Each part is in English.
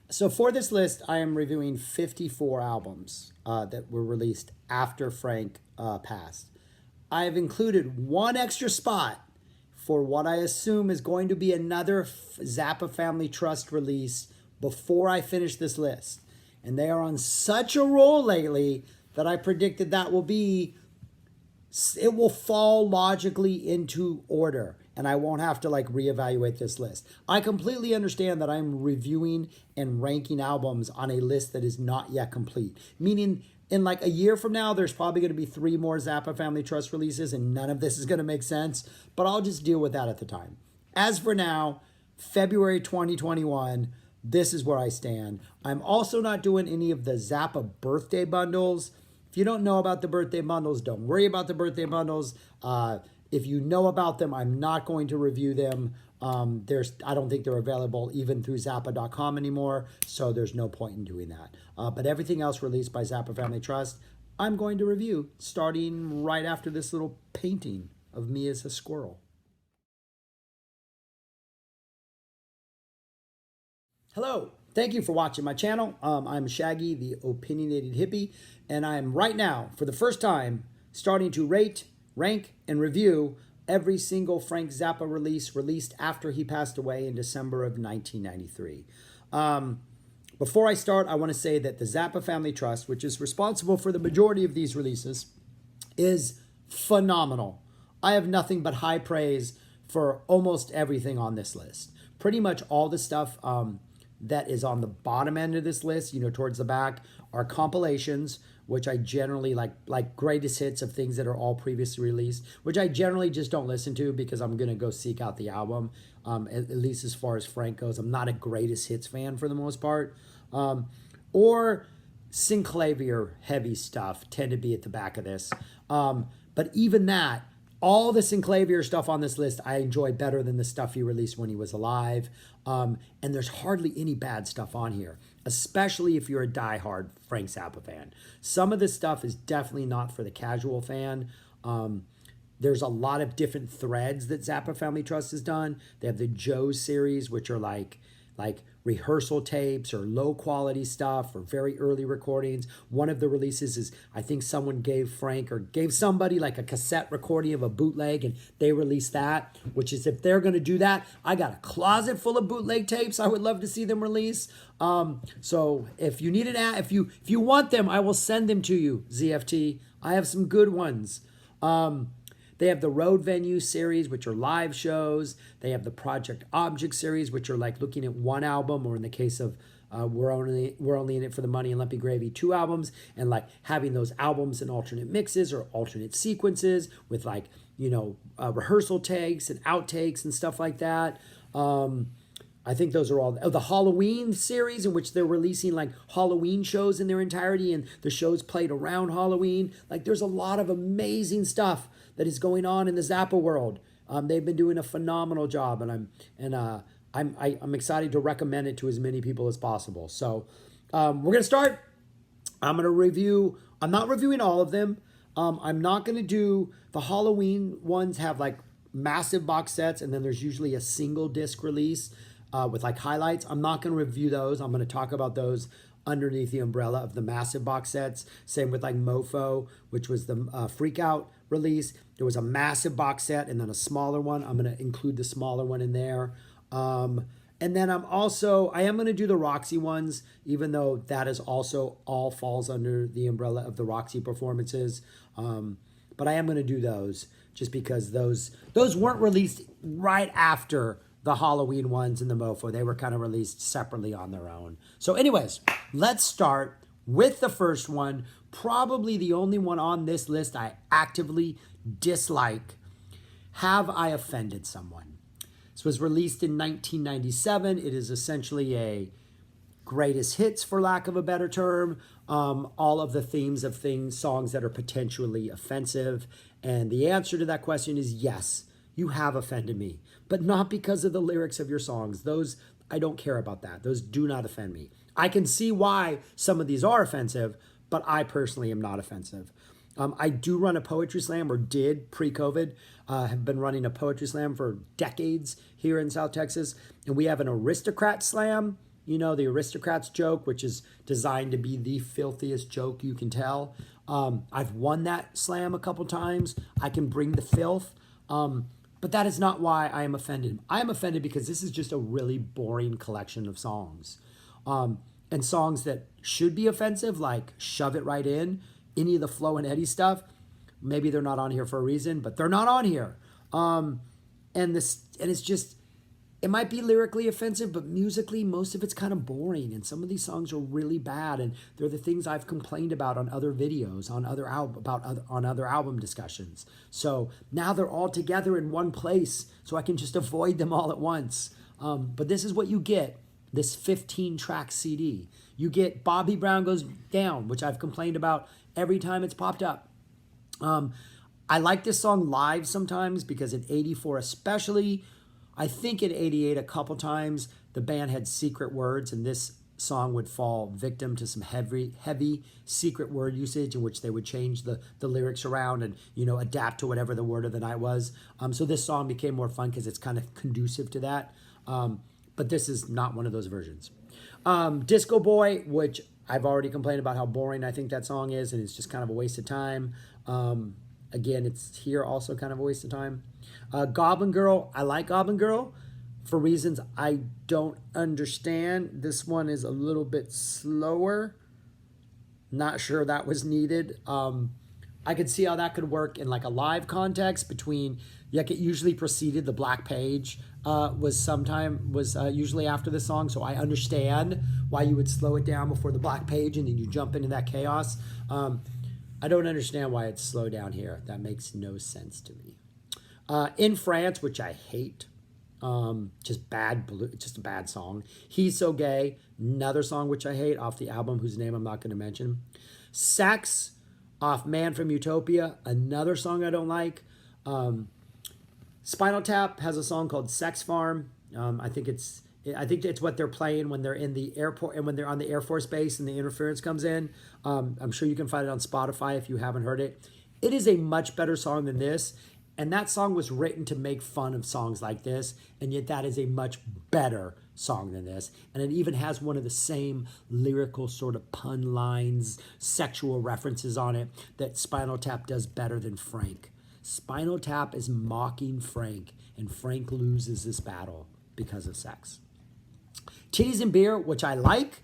So for this list, I am reviewing 54 albums that were released after Frank passed. I have included one extra spot for what I assume is going to be another Zappa Family Trust release before I finish this list. And they are on such a roll lately that I predicted that it will fall logically into order and I won't have to like reevaluate this list. I completely understand that I'm reviewing and ranking albums on a list that is not yet complete, meaning in like a year from now, there's probably going to be 3 more Zappa Family Trust releases and none of this is going to make sense, but I'll just deal with that at the time. As for now, February 2021, this is where I stand. I'm also not doing any of the Zappa birthday bundles. If you don't know about the birthday bundles, don't worry about the birthday bundles. If you know about them, I'm not going to review them. I don't think they're available even through Zappa.com anymore, so there's no point in doing that. But everything else released by Zappa Family Trust, I'm going to review starting right after this little painting of me as a squirrel. Hello, thank you for watching my channel. I'm Shaggy, the opinionated hippie, and I'm right now, for the first time, starting to rate, rank, and review every single Frank Zappa release released after he passed away in December of 1993. Before I start, I want to say that the Zappa Family Trust, which is responsible for the majority of these releases, is phenomenal. I have nothing but high praise for almost everything on this list. Pretty much all the stuff that is on the bottom end of this list, towards the back, are compilations, which I generally like greatest hits of things that are all previously released, which I generally just don't listen to because I'm going to go seek out the album, at least as far as Frank goes. I'm not a greatest hits fan for the most part. Or Synclavier heavy stuff tend to be at the back of this. But even that, all the Synclavier stuff on this list I enjoy better than the stuff he released when he was alive. And there's hardly any bad stuff on here, especially if you're a diehard Frank Zappa fan. Some of this stuff is definitely not for the casual fan. There's a lot of different threads that Zappa Family Trust has done. They have the Joe series, which are like rehearsal tapes or low quality stuff or very early recordings. One of the releases is, I think someone gave Frank or gave somebody like a cassette recording of a bootleg and they released that, which is, if they're going to do that, I got a closet full of bootleg tapes I would love to see them release. So if you need if you want them, I will send them to you, ZFT. I have some good ones. They have the Road Venue series, which are live shows. They have the Project Object series, which are like looking at one album, or in the case of We're Only in It for the Money and Lumpy Gravy, 2 albums, and like having those albums in alternate mixes or alternate sequences with like, rehearsal takes and outtakes and stuff like that. I think those are all the Halloween series, in which they're releasing like Halloween shows in their entirety and the shows played around Halloween. Like there's a lot of amazing stuff that is going on in the Zappa world. They've been doing a phenomenal job, and I'm excited to recommend it to as many people as possible. So we're gonna start. I'm gonna review. I'm not reviewing all of them. I'm not gonna do the Halloween ones. Have like massive box sets, and then there's usually a single disc release with like highlights. I'm not gonna review those. I'm gonna talk about those underneath the umbrella of the massive box sets. Same with like Mofo, which was the Freak Out release. There was a massive box set and then a smaller one. I'm going to include the smaller one in there. And then I am going to do the Roxy ones, even though that is also all falls under the umbrella of the Roxy performances. But I am going to do those just because those weren't released right after the Halloween ones and the Mofo. They were kind of released separately on their own. So anyways, let's start with the first one, probably the only one on this list I actively dislike. Have I Offended Someone? This was released in 1997. It is essentially a greatest hits, for lack of a better term. All of the themes of songs that are potentially offensive. And the answer to that question is yes, you have offended me, but not because of the lyrics of your songs. Those, I don't care about that. Those do not offend me. I can see why some of these are offensive, but I personally am not offensive. I do run a poetry slam, or did pre-COVID, have been running a poetry slam for decades here in South Texas. And we have an aristocrat slam the aristocrats joke, which is designed to be the filthiest joke you can tell. I've won that slam a couple times. I can bring the filth. But that is not why I am offended. I am offended because this is just a really boring collection of songs. And songs that should be offensive, like Shove It Right In, any of the Flo and Eddie stuff, maybe they're not on here for a reason, but they're not on here. And it's just, it might be lyrically offensive, but musically, most of it's kind of boring. And some of these songs are really bad. And they're the things I've complained about on other videos, on other album discussions. So now they're all together in one place, so I can just avoid them all at once. But this is what you get, this 15-track CD. You get Bobby Brown Goes Down, which I've complained about every time it's popped up. I like this song live sometimes because in 84 especially, I think in 88 a couple times, the band had secret words, and this song would fall victim to some heavy secret word usage in which they would change the lyrics around and, adapt to whatever the word of the night was. So this song became more fun because it's kind of conducive to that. But this is not one of those versions. Disco Boy, which I've already complained about how boring I think that song is, and it's just kind of a waste of time. Again, it's here also kind of a waste of time. Goblin Girl, I like Goblin Girl for reasons I don't understand. This one is a little bit slower. Not sure that was needed. I could see how that could work in like a live context between, like it usually preceded the Black Page, was usually after the song. So I understand why you would slow it down before the Black Page and then you jump into that chaos. I don't understand why it's slowed down here. That makes no sense to me. In France, which I hate, just a bad song. He's So Gay, another song which I hate off the album whose name I'm not going to mention. Sex off Man from Utopia, another song I don't like. Spinal Tap has a song called Sex Farm. I think it's what they're playing when they're in the airport and when they're on the Air Force Base and the interference comes in. I'm sure you can find it on Spotify if you haven't heard it. It is a much better song than this. And that song was written to make fun of songs like this. And yet that is a much better song than this. And it even has one of the same lyrical sort of pun lines, sexual references on it that Spinal Tap does better than Frank. Spinal Tap is mocking Frank, and Frank loses this battle because of sex. Titties and Beer, which I like.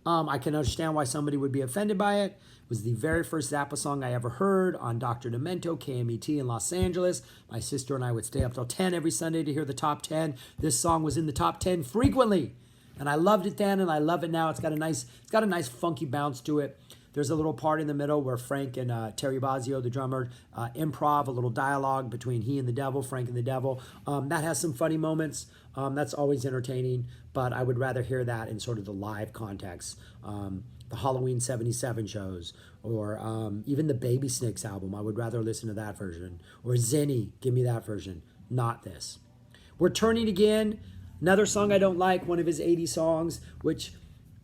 I can understand why somebody would be offended by it. It was the very first Zappa song I ever heard on Dr. Demento, KMET in Los Angeles. My sister and I would stay up till 10 every Sunday to hear the top 10. This song was in the top 10 frequently. And I loved it then and I love it now. It's got a nice funky bounce to it. There's a little part in the middle where Frank and Terry Bozzio, the drummer, improv a little dialogue between he and the devil, Frank and the devil. That has some funny moments. That's always entertaining, but I would rather hear that in sort of the live context. The Halloween 77 shows, or even the Baby Snakes album. I would rather listen to that version. Or Zenny, give me that version, not this. We're Turning Again, another song I don't like, one of his 80 songs, which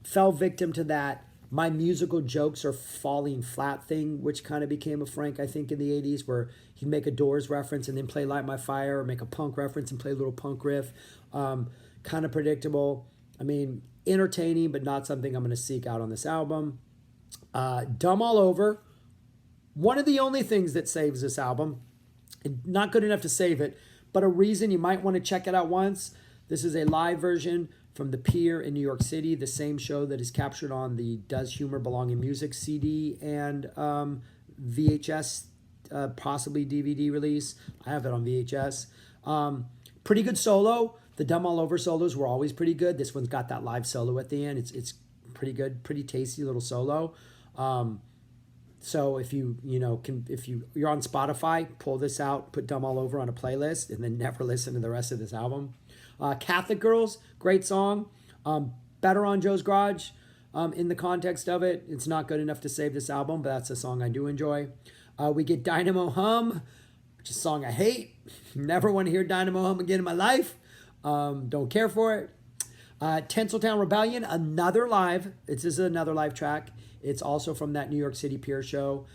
fell victim to that my musical jokes are falling flat thing, which kind of became a Frank, I think, in the 80s, where he'd make a Doors reference and then play Light My Fire, or make a punk reference and play a little punk riff. Kind of predictable. I mean, entertaining, but not something I'm going to seek out on this album. Dumb All Over, one of the only things that saves this album. Not good enough to save it, but a reason you might want to check it out once. This is a live version from the Pier in New York City, the same show that is captured on the Does Humor Belong in Music CD and VHS, possibly DVD release. I have it on VHS. Pretty good solo. The Dumb All Over solos were always pretty good. This one's got that live solo at the end. It's pretty good, pretty tasty little solo. So if you're on Spotify, pull this out, put Dumb All Over on a playlist, and then never listen to the rest of this album. Catholic Girls, great song. Better on Joe's Garage in the context of it. It's not good enough to save this album, but that's a song I do enjoy. We get Dynamo Hum, which is a song I hate. Never want to hear Dynamo Hum again in my life. Don't care for it. Tinseltown Rebellion, another live. This is another live track. It's also from that New York City Pier show,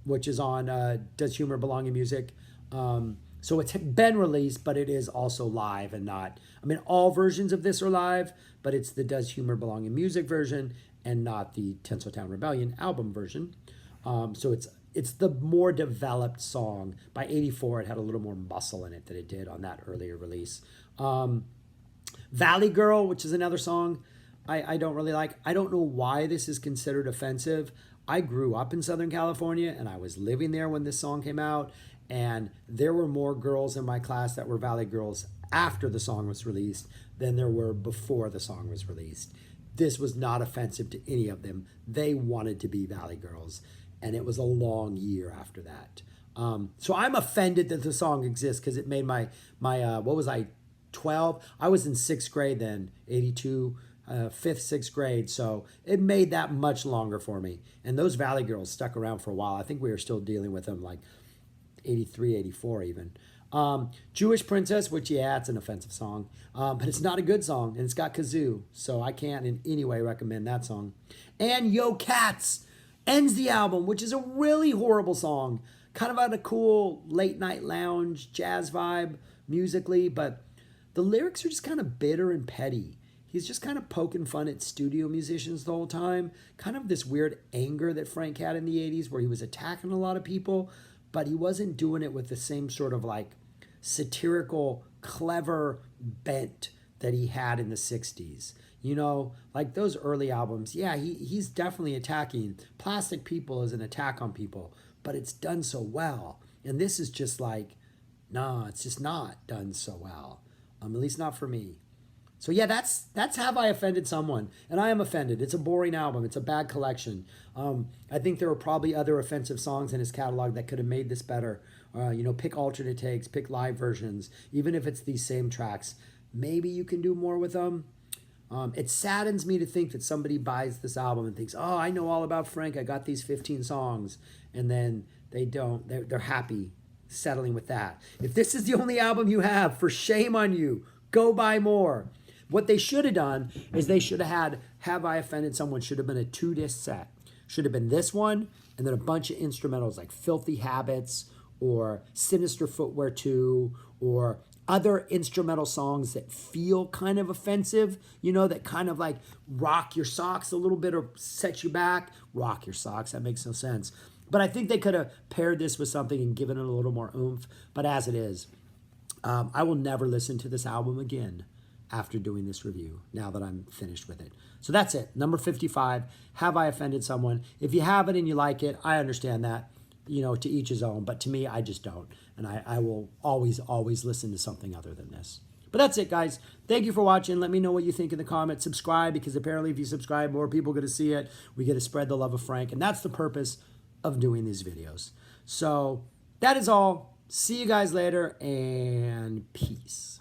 which is on Does Humor Belong in Music. So it's been released, but it is also live and not. I mean, all versions of this are live, but it's the Does Humor Belong in Music version and not the Tinseltown Rebellion album version. So it's the more developed song. By '84, it had a little more muscle in it than it did on that earlier release. Valley Girl, which is another song I don't really like. I don't know why this is considered offensive. I grew up in Southern California and I was living there when this song came out. And there were more girls in my class that were Valley Girls after the song was released than there were before the song was released. This was not offensive to any of them. They wanted to be Valley Girls. And it was a long year after that. So I'm offended that the song exists because it made my what was I, 12? I was in 6th grade then, 82, 5th, 6th grade. So it made that much longer for me. And those Valley Girls stuck around for a while. I think we were still dealing with them like 83, 84 even. Jewish Princess, which, yeah, it's an offensive song. But it's not a good song. And it's got kazoo. So I can't in any way recommend that song. And Yo Cats ends the album, which is a really horrible song. Kind of had a cool late night lounge jazz vibe musically, but the lyrics are just kind of bitter and petty. He's just kind of poking fun at studio musicians the whole time. Kind of this weird anger that Frank had in the 80s where he was attacking a lot of people, but he wasn't doing it with the same sort of like satirical, clever bent that he had in the 60s. You know, like those early albums, yeah, he's definitely attacking. Plastic People is an attack on people, but it's done so well. And this is just like, no, it's just not done so well. At least not for me. So yeah, that's Have I Offended Someone? And I am offended. It's a boring album. It's a bad collection. I think there were probably other offensive songs in his catalog that could have made this better. Pick alternate takes, pick live versions, even if it's these same tracks. Maybe you can do more with them. It saddens me to think that somebody buys this album and thinks, oh, I know all about Frank. I got these 15 songs. And then they don't. They're happy settling with that. If this is the only album you have, for shame on you. Go buy more. What they should have done is they should have had Have I Offended Someone should have been a 2-disc set. Should have been this one and then a bunch of instrumentals like Filthy Habits or Sinister Footwear 2 or other instrumental songs that feel kind of offensive, that kind of like rock your socks a little bit or set you back. Rock your socks, that makes no sense. But I think they could have paired this with something and given it a little more oomph. But as it is, I will never listen to this album again after doing this review, now that I'm finished with it. So that's it. Number 55, Have I Offended Someone? If you have it and you like it, I understand that. To each his own. But to me, I just don't. And I will always listen to something other than this. But that's it, guys. Thank you for watching. Let me know what you think in the comments. Subscribe, because apparently if you subscribe, more people are going to see it. We get to spread the love of Frank. And that's the purpose of doing these videos. So that is all. See you guys later, and peace.